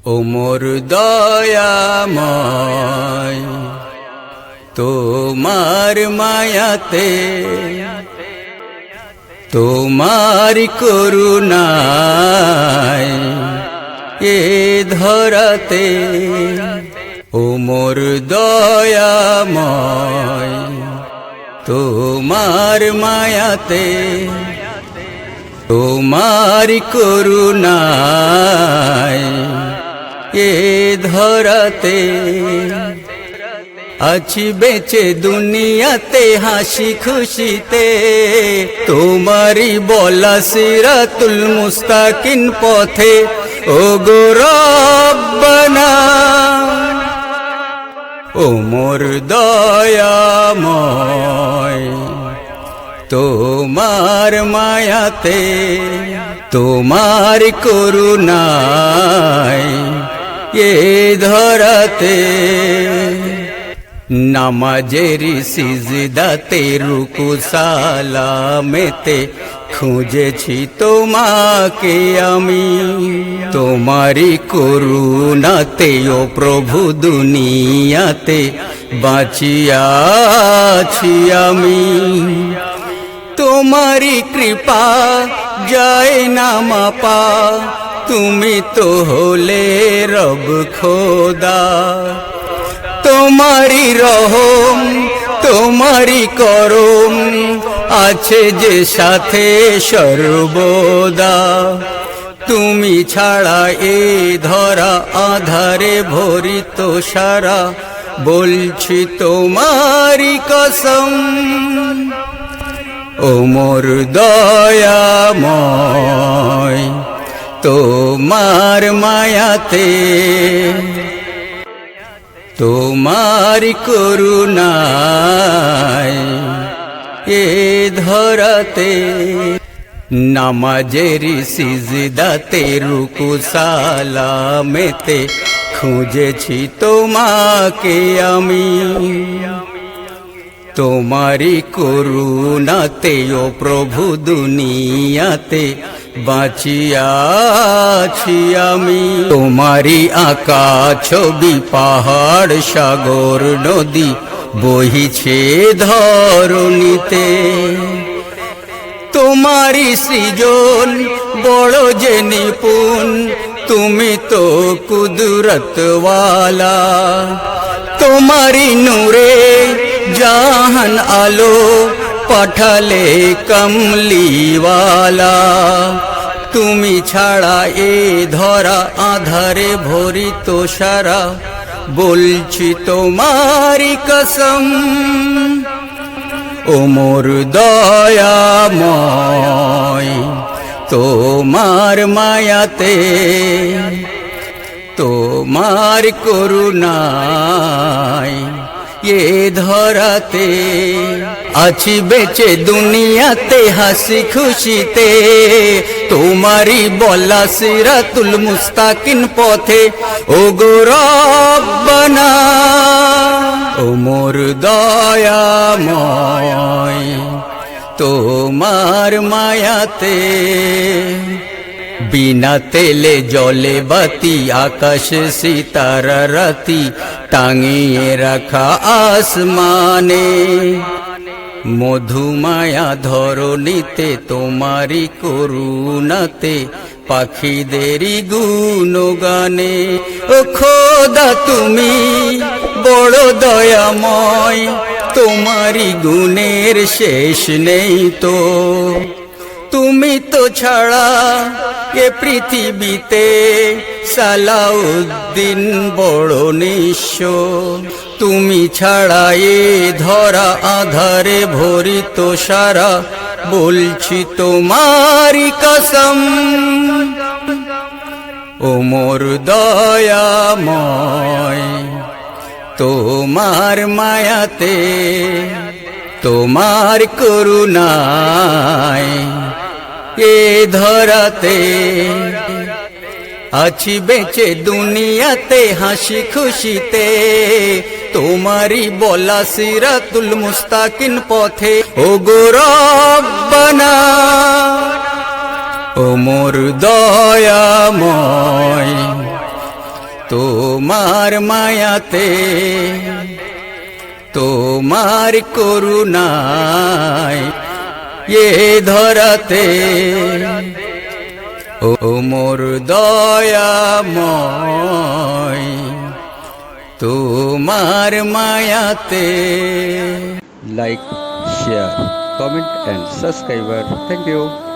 ও মোর দয়াময় তোমার মায়াতে তোমার করুণায় এ ধরাতে ও মোর দয়াময় তোমার মায়াতে তোমার করুণায় এ ধরাতে আছি বেঁচে দুনিয়াতে হাসি খুশিতে তোমারি বলা সিরাতুল মুস্তাকিন পথে ও গো রব্বানা ও মোর দয়াময় তোমার মায়াতে তোমার করুণায় এ ধরাতে নামাজেরি সিজদাতে রুকু সালামেতে খুঁজেছি তোমাকে আমি তোমারি করুণাতে ও প্রভু দুনিয়াতে বাঁচিয়াছি আমি তোমারি কৃপা যায় না মাপা তুমি তো হলে রব খোদা তোমারি রহম তোমারি করম আছে যে সাথে সর্বদা তুমি ছাড়া এ ধরা আধারে ভরিত সারা বলছি তোমারি কসম ও মোর দয়াময় তোমার মায়াতে তোমার করুণায় এ ধরাতে নামাজেরি সিজদাতে রুকু সালামেতে খুঁজেছি তোমাকে আমি তোমারি করুণাতে ও প্রভু দুনিয়াতে বাঁচিয়াছি আমি তোমারি আঁকা ছবি পাহাড় সাগর নদী বহিছে ধরণীতে তোমারি সৃজন বড় যে নিপুণ তুমি তো কুদরতওয়ালা তোমারি নূরে জাহান আলো পাঠালে কমলিওয়ালা তুমি ছাড়া এ ধরা আধারে ভরিত সারা বলছি তোমারি কসম ও মোর দয়াময় তোমার মায়াতে তোমার করুণায় এ ধরাতে আছি বেঁচে দুনিয়াতে হাসি খুশিতে তোমারি বলা সিরাতুল মুস্তাকিন পথে ও গো রব্বানা ও মোর দয়াময় তোমার মায়াতে বিনা তেলে জলে বাতি আকাশ সিতারা রাতি টাঙিয়ে রাখা আসমানে মধুমায়া ধরণীতে তোমারি করুণাতে পাখিদেরই গুণগানে ও খোদা তুমি বড় দয়াময় তোমারি গুণের শেষ নেই তো তুমি তো ছাড়া এ পৃথিবীতে সালাউদ্দিন বড় নিঃস্ব তুমি ছাড়া এ ধরা আধারে ভরিত সারা বলছি তোমারি কসম ও মোর দয়াময় তোমার মায়াতে তোমার করুণায় এ ধরাতে আছি বেঁচে দুনিয়াতে হাসি খুশিতে তোমারি বলা সিরাতুল মুস্তাকিন পথে ও গো রব্বানা ও মোর দয়াময় তোমার মায়াতে তোমার করুণায় এ ধরাতে ও মোর দয়াময় তোমার মায়াতে। Like, share, comment and subscribe. Thank you.